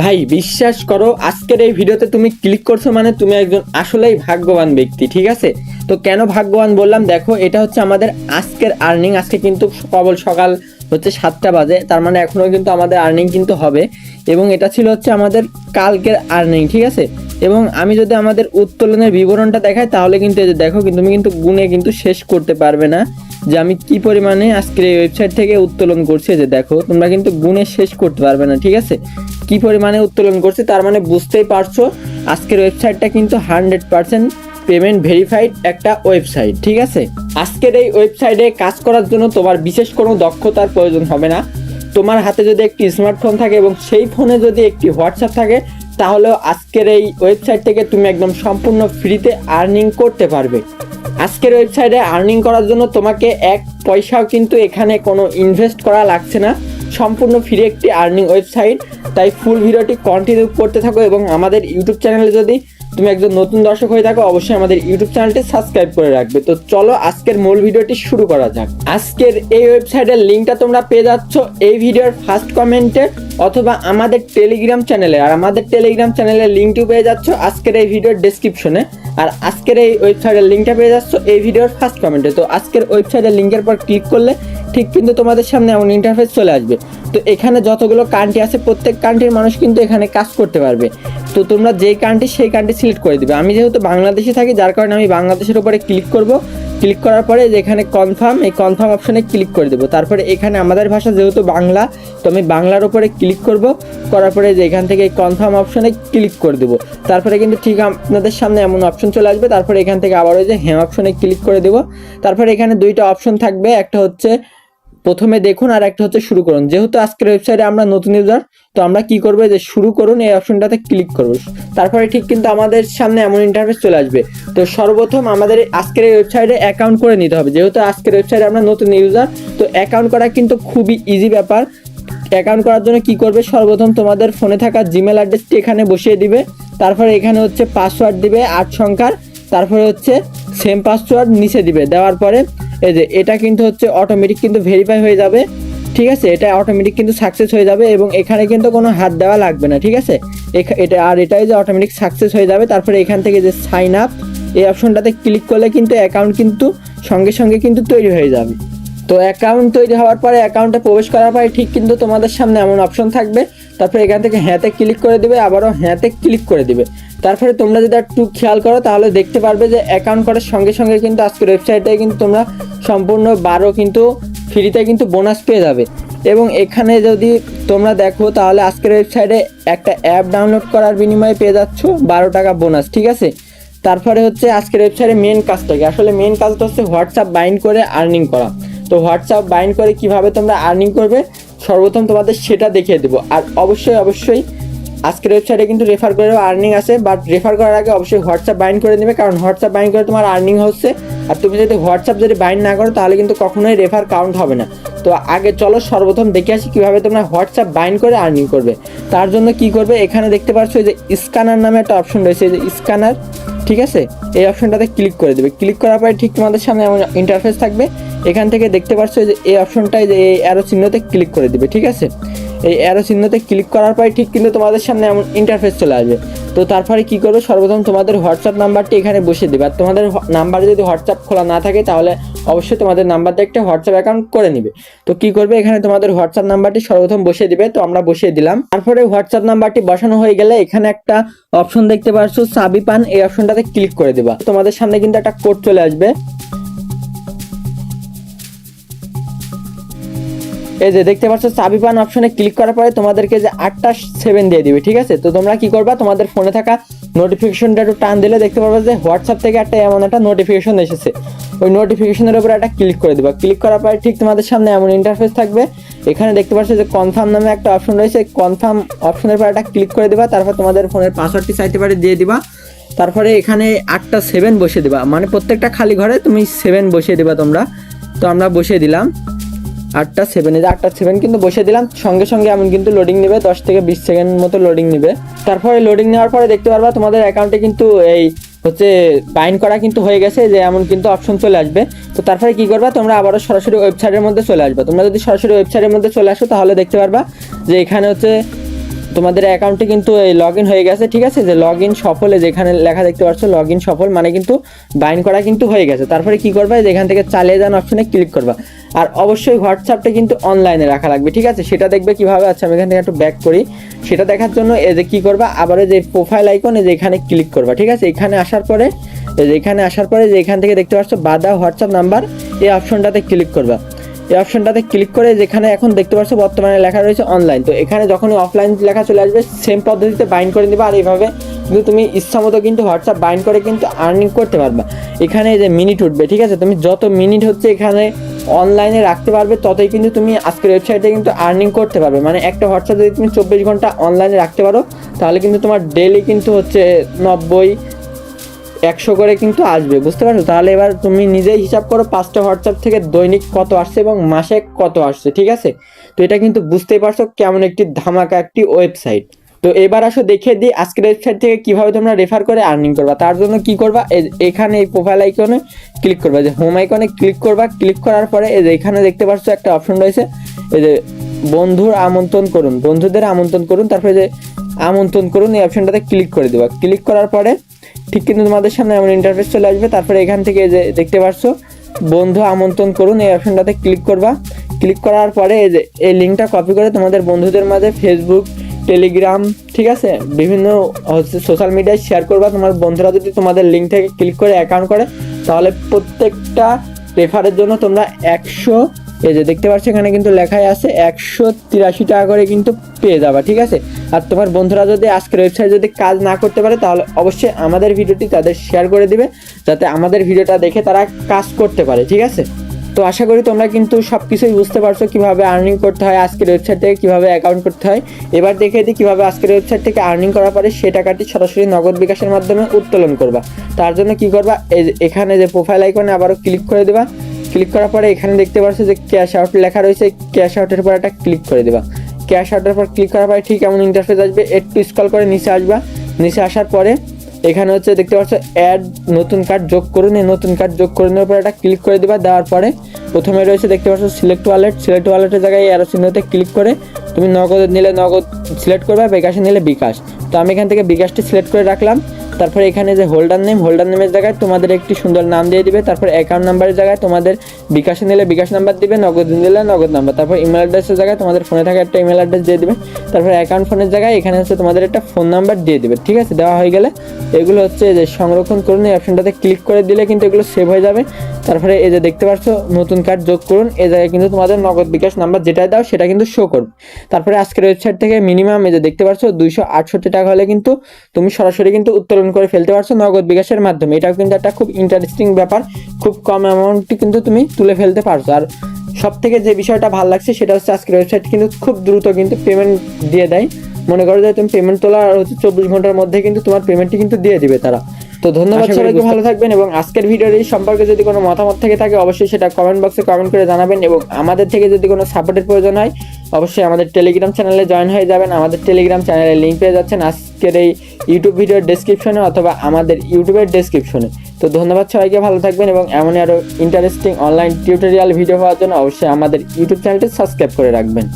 ভাই বিশ্বাস করো, আজকের এই ভিডিওতে তুমি ক্লিক করছো মানে তুমি একজন আসলেই ভাগ্যবান ব্যক্তি, ঠিক আছে? তো কেন ভাগ্যবান বললাম, দেখো এটা হচ্ছে আমাদের আজকের আর্নিং। আজকে কিন্তু কেবল সকাল হচ্ছে 7টা বাজে, তার মানে এখনও কিন্তু আমাদের আর্নিং কিন্তু হবে। এবং এটা ছিল হচ্ছে আমাদের কালকের আর্নিং, ঠিক আছে? এবং আমি যদি আমাদের উত্তোলনের বিবরণটা দেখাই তাহলে কিন্তু এই যে দেখো, কিন্তু তুমি কিন্তু গুণে কিন্তু শেষ করতে পারবে না যে আমি কি পরিমাণে আজকের এই ওয়েবসাইট থেকে উত্তোলন করছি। যে দেখো, তোমরা কিন্তু গুণে শেষ করতে পারবে না, ঠিক আছে? কি পরিমাণে উত্তোলন করছি, তার মানে বুঝতেই পারছো আজকের ওয়েবসাইটটা কিন্তু 100% পেমেন্ট ভেরিফাইড একটা ওয়েবসাইট, ঠিক আছে? আজকের এই ওয়েবসাইটে কাজ করার জন্য তোমার বিশেষ কোনো দক্ষতার প্রয়োজন হবে না। তোমার হাতে যদি একটি স্মার্টফোন থাকে এবং সেই ফোনে যদি একটি হোয়াটসঅ্যাপ থাকে, তাহলেও আজকের এই ওয়েবসাইট থেকে তুমি একদম সম্পূর্ণ ফ্রিতে আর্নিং করতে পারবে। আজকের ওয়েবসাইটে আর্নিং করার জন্য তোমাকে এক পয়সাও কিন্তু এখানে কোনো ইনভেস্ট করা লাগছে না, সম্পূর্ণ ফ্রি একটি আর্নিং ওয়েবসাইট। তাই ফুল ভিডিওটি কন্টিনিউ করতে থাকো এবং আমাদের ইউটিউব চ্যানেলে যদি তুমি একজন নতুন দর্শক হয়ে থাকো, অবশ্যই আমাদের ইউটিউব চ্যানেলটি সাবস্ক্রাইব করে রাখবে। তো চলো আজকের মূল ভিডিওটি শুরু করা যাক। আজকের এই ওয়েবসাইটের লিঙ্কটা তোমরা পেয়ে যাচ্ছ এই ভিডিওর ফার্স্ট কমেন্টে অথবা আমাদের টেলিগ্রাম চ্যানেলে। আর আমাদের টেলিগ্রাম চ্যানেলের লিঙ্কটি পেয়ে যাচ্ছ আজকের এই ভিডিওর ডেসক্রিপশনে, আর আজকের এই ওয়েবসাইটের লিঙ্কটা পেয়ে যাচ্ছ এই ভিডিওর ফার্স্ট কমেন্টে। তো আজকের ওয়েবসাইটের লিঙ্কের পর ক্লিক করলে ঠিক কিন্তু তোমাদের সামনে এমন ইন্টারফেস চলে আসবে। তো এখানে যতগুলো কান্ট্রি আছে প্রত্যেক কান্ট্রির মানুষ কিন্তু এখানে কাজ করতে পারবে। তো তোমরা যেই কান্ট্রি সেই কান্ট্রি সিলেক্ট করে দিবে। আমি যেহেতু বাংলাদেশে থাকি, যার কারণে আমি বাংলাদেশের উপরে ক্লিক করব। ক্লিক করার পরে যেখানে কনফার্ম, এই কনফার্ম অপশনে ক্লিক করে দেবো। তারপরে এখানে আমাদের ভাষা যেহেতু বাংলা, তো আমি বাংলার উপরে ক্লিক করব। করার পরে যে এখান থেকে কনফার্ম অপশনে ক্লিক করে দেবো। তারপরে কিন্তু ঠিক আপনাদের সামনে এমন অপশন চলে আসবে। তারপরে এখান থেকে আবার ওই যে হ্যাঁ অপশনে ক্লিক করে দেবো। তারপরে এখানে দুইটা অপশন থাকবে, একটা হচ্ছে প্রথমে দেখুন আর একটা হচ্ছে শুরু করুন। যেহেতু আজকের ওয়েবসাইটে আমরা নতুন ইউজার, তো আমরা কি করবো, যে শুরু করুন এই অপশনটাতে ক্লিক করব। তারপরে ঠিক কিন্তু আমাদের সামনে এমন ইন্টারফেস চলে আসবে। তো সর্বপ্রথম আমাদের আজকের এই ওয়েবসাইটে অ্যাকাউন্ট করে নিতে হবে। যেহেতু আজকের ওয়েবসাইটে আমরা নতুন ইউজার, তো অ্যাকাউন্ট করা কিন্তু খুবই ইজি ব্যাপার। অ্যাকাউন্ট করার জন্য কি করবে, সর্বপ্রথম তোমাদের ফোনে থাকা জিমেল অ্যাড্রেসটি এখানে বসিয়ে দিবে। তারপরে এখানে হচ্ছে পাসওয়ার্ড দিবে 8 সংখ্যার। তারপরে হচ্ছে সেম পাসওয়ার্ড নিচে দিবে। দেওয়ার পরে এই যে এটা কিন্তু হচ্ছে অটোমেটিক কিন্তু ভেরিফাই হয়ে যাবে, ঠিক আছে? এটা অটোমেটিক কিন্তু সাকসেস হয়ে যাবে এবং এখানে কিন্তু কোনো হাত দেওয়া লাগবে না, ঠিক আছে? এটা আর এটাই যে অটোমেটিক সাকসেস হয়ে যাবে। তারপরে এখান থেকে যে সাইন আপ এই অপশনটাতে ক্লিক করলে কিন্তু অ্যাকাউন্ট কিন্তু সঙ্গে সঙ্গে কিন্তু তৈরি হয়ে যাবে। তো অ্যাকাউন্ট তৈরি হওয়ার পরে অ্যাকাউন্টে প্রবেশ করার পরে ঠিক কিন্তু তোমাদের সামনে এমন অপশন থাকবে। তারপরে এখান থেকে হ্যাঁতে ক্লিক করে দিবে, আবারও হ্যাঁতে ক্লিক করে দিবে। তারপরে তোমরা যদি একটু খেয়াল করো তাহলে দেখতে পারবে যে অ্যাকাউন্ট করার সঙ্গে সঙ্গে কিন্তু আজকের ওয়েবসাইটে কিন্তু তোমরা সম্পূর্ণ 12 কিন্তু ফ্রিতে কিন্তু বোনাস পেয়ে যাবে। এবং এখানে যদি তোমরা দেখো তাহলে আজকের ওয়েবসাইটে একটা অ্যাপ ডাউনলোড করার বিনিময়ে পেয়ে যাচ্ছ 12 টাকা বোনাস, ঠিক আছে? তারপরে হচ্ছে আজকের ওয়েবসাইটে মেন কাজটাকে, আসলে মেন কাজটা হচ্ছে হোয়াটসঅ্যাপ বাইন্ড করে আর্নিং করা। তো হোয়াটসঅ্যাপ বাইন্ড করে কিভাবে তোমরা আর্নিং করবে সর্বপ্রথম তোমাদের সেটা দেখিয়ে দেবো। আর অবশ্যই আজকের ওয়েবসাইটে কিন্তু রেফার করেও আর্নিং আছে, বাট রেফার করার আগে অবশ্যই হোয়াটসঅ্যাপ বাইন্ড করে নেবে, কারণ হোয়াটসঅ্যাপ বাইন্ড করে তোমার আর্নিং হচ্ছে। আর তুমি যদি হোয়াটসঅ্যাপ যদি বাইন্ড না করো তাহলে কিন্তু কখনোই রেফার কাউন্ট হবে না। তো আগে চলো সর্বপ্রথম দেখে আসি কীভাবে তোমরা হোয়াটসঅ্যাপ বাইন্ড করে আর্নিং করবে। তার জন্য কি করবে, এখানে দেখতে পাচ্ছ যে স্ক্যানার নামে একটা অপশন রয়েছে, যে স্ক্যানার, ঠিক আছে? এই অপশনটাতে ক্লিক করে দেবে। ক্লিক করার পরে ঠিক তোমাদের সামনে এমন ইন্টারফেস থাকবে। এখান থেকে দেখতে পাচ্ছ যে এই অপশনটাই, যে এই অ্যারো চিহ্নতে ক্লিক করে দিবে, ঠিক আছে? এই অ্যারো চিহ্নতে ক্লিক করার পরে ঠিক কিন্তু তোমাদের সামনে এমন ইন্টারফেস চলে আসবে। তো তারপরে কি করবে, সর্বপ্রথম তোমাদের হোয়াটসঅ্যাপ নাম্বারটি এখানে বসিয়ে দেবে। আর তোমাদের নাম্বারে যদি হোয়াটসঅ্যাপ খোলা না থাকে তাহলে অবশ্যই তোমাদের নাম্বারটা একটা হোয়াটসঅ্যাপ অ্যাকাউন্ট করে নিবে। তো কি করবে, এখানে তোমাদের হোয়াটসঅ্যাপ নাম্বারটি সর্বপ্রথম বসিয়ে দিবে। তো আমরা বসিয়ে দিলাম। তারপরে হোয়াটসঅ্যাপ নাম্বারটি বসানো হয়ে গেলে এখানে একটা অপশন দেখতে পাচ্ছ চাবি পান, এই অপশনটাতে ক্লিক করে দেবা। তোমাদের সামনে কিন্তু একটা কোড চলে আসবে। এই যে দেখতে পাচ্ছ চাবি পান অপশনে ক্লিক করার পরে তোমাদেরকে যে 8টা 7 দিয়ে দিবে, ঠিক আছে? তো তোমরা কি করবা, তোমাদের ফোনে থাকা নোটিফিকেশনটা একটু টান দিলে দেখতে পারবে যে হোয়াটসঅ্যাপ থেকে এমন একটা নোটিফিকেশন এসেছে। ওই নোটিফিকেশনের উপরে একটা ক্লিক করে দেবা। ক্লিক করার পরে ঠিক তোমাদের সামনে এমন ইন্টারফেস থাকবে। এখানে দেখতে পাচ্ছ যে কনফার্ম নামে একটা অপশন রয়েছে, কনফার্ম অপশনের পর একটা ক্লিক করে দেবা। তারপর তোমাদের ফোনের পাসওয়ার্ডটি চাইতে পারে দিয়ে দিবা। তারপরে এখানে 8টা 7 বসিয়ে দেবা, মানে প্রত্যেকটা খালি ঘরে তুমি 7 বসিয়ে দেবা তোমরা। তো আমরা বসিয়ে দিলাম 8টা 7, এই যে 8টা 7 কিন্তু বসিয়ে দিলাম। সঙ্গে সঙ্গে এমন কিন্তু লোডিং নেবে, 10 থেকে 20 সেকেন্ড মতো লোডিং নেবে। তারপরে লোডিং নেওয়ার পরে দেখতে পারবা তোমাদের অ্যাকাউন্টে কিন্তু এই হচ্ছে বাইন্ড করা কিন্তু হয়ে গেছে, যে এমন কিন্তু অপশন চলে আসবে। তো তারপরে কি করবা, তোমরা আবারও সরাসরি ওয়েবসাইটের মধ্যে চলে আসবে। তোমরা যদি সরাসরি ওয়েবসাইটের মধ্যে চলে আসো তাহলে দেখতে পারবা যে এখানে হচ্ছে তোমাদের অ্যাকাউন্টে কিন্তু এই লগ ইন হয়ে গেছে, ঠিক আছে। যে লগ ইন সফল, যেখানে লেখা দেখতে পাচ্ছ লগ ইন সফল, মানে কিন্তু বাইন্ড করা কিন্তু হয়ে গেছে। তারপরে কি করবা, যেখান থেকে চালিয়ে যান অপশনে ক্লিক করবা। আর অবশ্যই হোয়াটসঅ্যাপটা কিন্তু অনলাইনে রাখা লাগবে, ঠিক আছে। সেটা দেখবে কিভাবে, আচ্ছা আমি এখান থেকে একটু ব্যাক করি। সেটা দেখার জন্য এই যে কী করবা, আবারও যে প্রোফাইল আইকন এই যে এখানে ক্লিক করবা, ঠিক আছে। এখানে আসার পরে যে এখান থেকে দেখতে পাচ্ছ বাদা হোয়াটসঅ্যাপ নাম্বার, এই অপশনটাতে ক্লিক করবা। এই অপশনটাতে ক্লিক করে যেখানে এখন দেখতে পাচ্ছ বর্তমানে লেখা রয়েছে অনলাইন, তো এখানে যখনই অফলাইন লেখা চলে আসবে সেম পদ্ধতিতে বাইন্ড করে দিবা। আর এইভাবে কিন্তু তুমি ইচ্ছা মতো কিন্তু হোয়াটসঅ্যাপ বাইন্ড করে কিন্তু আর্নিং করতে পারবা। এখানে যে মিনিট উঠবে, ঠিক আছে, তুমি যত মিনিট হচ্ছে এখানে অনলাইনে রাখতে পারবে ততই কিন্তু তুমি আজকের ওয়েবসাইটে কিন্তু আর্নিং করতে পারবে। মানে একটা হোয়াটসঅ্যাপ যদি তুমি 24 ঘন্টা অনলাইনে রাখতে পারো তাহলে কিন্তু তোমার ডেইলি কিন্তু হচ্ছে 90-100 করে কিন্তু আসবে, বুঝতে পারছো। তাহলে এবার তুমি নিজেই হিসাব করো 5টা হোয়াটসঅ্যাপ থেকে দৈনিক কত আসছে এবং মাসে কত আসছে, ঠিক আছে। তো এটা কিন্তু বুঝতেই পারছো কেমন একটি ধামাকা একটি ওয়েবসাইট। তো এবার আসো দেখিয়ে দিই আজকের ওয়েবসাইট থেকে কিভাবে তোমরা রেফার করে আর্নিং করবা। তার জন্য কি করবা, এখানে এই প্রোফাইল আইকনে ক্লিক করবা, যে হোম আইকনে ক্লিক করবা। ক্লিক করার পরে এই যে এখানে দেখতে পাচ্ছ একটা অপশন রয়েছে, এই যে বন্ধুদের আমন্ত্রণ করুন, তারপরে যে আমন্ত্রণ করুন এই অপশনটাতে ক্লিক করে দেবা। ক্লিক করার পরে ঠিক কিন্তু তোমাদের সামনে এমন ইন্টারফেস চলে আসবে। তারপরে এখান থেকে যে দেখতে পাচ্ছ বন্ধু আমন্ত্রণ করুন এই অপশনটাতে ক্লিক করবা। ক্লিক করার পরে এই যে এই লিঙ্কটা কপি করে তোমাদের বন্ধুদের মাঝে ফেসবুক, টেলিগ্রাম, ঠিক আছে, বিভিন্ন সোশ্যাল মিডিয়ায় শেয়ার করবা। তোমার বন্ধুরা যদি তোমাদের লিঙ্ক থেকে ক্লিক করে অ্যাকাউন্ট করে তাহলে প্রত্যেকটা রেফারের জন্য তোমরা 100, এই যে দেখতে পাচ্ছ এখানে কিন্তু লেখাই আছে 183 টাকা করে কিন্তু পেয়ে যাবা, ঠিক আছে। আর তোমার বন্ধুরা যদি আজকের ওয়েবসাইট যদি কাজ না করতে পারে তাহলে অবশ্যই আমাদের ভিডিওটি তাদের শেয়ার করে দিবে, যাতে আমাদের ভিডিওটা দেখে তারা কাজ করতে পারে, ঠিক আছে। তো আশা করি তোমরা কিন্তু সব কিছুই বুঝতে পারছো কীভাবে আর্নিং করতে হয়, আজকের ওয়েবসাইট থেকে কীভাবে অ্যাকাউন্ট করতে হয়। এবার দেখে দিই কীভাবে আজকের ওয়েবসাইট থেকে আর্নিং করার পরে সে টাকাটি সরাসরি নগদ বিকাশের মাধ্যমে উত্তোলন করবা। তার জন্য কি করবা, এখানে যে প্রোফাইল আইকনে আবারও ক্লিক করে দেবা। ক্লিক করার পরে এখানে দেখতে পাচ্ছ যে ক্যাশ আউট লেখা রয়েছে, ক্যাশ আউটের পর একটা ক্লিক করে দেবা। ক্যাশ আউটের পর ক্লিক করার পরে ঠিক এমন ইন্টারফেস আসবে, একটু স্ক্রল করে নিচে আসবা। নিচে আসার পরে এখানে হচ্ছে দেখতে পাচ্ছ অ্যাড নতুন কার্ড যোগ করুন, এই নতুন কার্ড যোগ করে নেওয়ার পরে একটা ক্লিক করে দেবা। দেওয়ার পরে প্রথমে রয়েছে দেখতে পাচ্ছ সিলেক্ট ওয়ালেটের জায়গায় অ্যারো চিহ্নতে ক্লিক করে তুমি নগদ নিলে নগদ সিলেক্ট করবে, বিকাশে নিলে বিকাশ। তো আমি এখান থেকে বিকাশটি সিলেক্ট করে রাখলাম। তারপরে এখানে যে হোল্ডার নেমের জায়গায় তোমাদের একটি সুন্দর নাম দিয়ে দিবে। তারপর অ্যাকাউন্ট নাম্বারের জায়গায় তোমাদের বিকাশে নিলে বিকাশ নাম্বার দিবে, নগদ নিলে নগদ নাম্বার। তারপর ইমেল অ্যাড্রেসের জায়গায় তোমাদের ফোনে থাকা একটা ইমেল অ্যাড্রেস দিয়ে দিবে। তারপর অ্যাকাউন্ট ফোনের জায়গায় এখানে হচ্ছে তোমাদের একটা ফোন নাম্বার দিয়ে দিবে, ঠিক আছে। দেওয়া হয়ে গেলে এগুলো হচ্ছে যে সংরক্ষণ করুন, এই অপশনটাতে ক্লিক করে দিলে কিন্তু এগুলো সেভ হয়ে যাবে। তারপরে এই যে দেখতে পাচ্ছ নতুন কার্ড যোগ করুন, এই জায়গায় কিন্তু তোমাদের নগদ বিকাশ নাম্বার যেটাই দাও সেটা কিন্তু শো করবে। তারপরে আজকের ওয়েবসাইট থেকে মিনিমাম এই যে দেখতে পাচ্ছ 268 টাকা হলে কিন্তু তুমি সরাসরি কিন্তু উত্তোলন করে ফেলতে পারছো নগদ বিকাশের মাধ্যমে। এটাও কিন্তু একটা খুব ইন্টারেস্টিং ব্যাপার, খুব কম অ্যামাউন্টে কিন্তু তুমি তুলে ফেলতে পারছো। আর সব থেকে যে বিষয়টা ভালো লাগছে সেটা হচ্ছে আজকের ওয়েবসাইট কিন্তু খুব দ্রুত কিন্তু পেমেন্ট দিয়ে দেয়। মনে করো যে তুমি পেমেন্ট তোলা আর হচ্ছে 24 ঘন্টার মধ্যে কিন্তু তোমার পেমেন্টটি কিন্তু দিয়ে দিবে তারা। তো ধন্যবাদ সবাইকে, ভালো থাকবেন। এবং আজকের ভিডিওর এই সম্পর্কে যদি কোনো মতামত থেকে থাকে অবশ্যই সেটা কমেন্ট বক্সে কমেন্ট করে জানাবেন। এবং আমাদের থেকে যদি কোনো সাপোর্টের প্রয়োজন হয় অবশ্যই আমাদের টেলিগ্রাম চ্যানেলে জয়েন হয়ে যাবেন। আমাদের টেলিগ্রাম চ্যানেলের লিঙ্ক পেয়ে যাচ্ছেন আজকের এই ইউটিউব ভিডিওর ডেসক্রিপশনে অথবা আমাদের ইউটিউবের ডেসক্রিপশনে। তো ধন্যবাদ সবাইকে, ভালো থাকবেন। এবং এমনই আরও ইন্টারেস্টিং অনলাইন টিউটোরিয়াল ভিডিও পাওয়ার জন্য অবশ্যই আমাদের ইউটিউব চ্যানেলটি সাবস্ক্রাইব করে রাখবেন।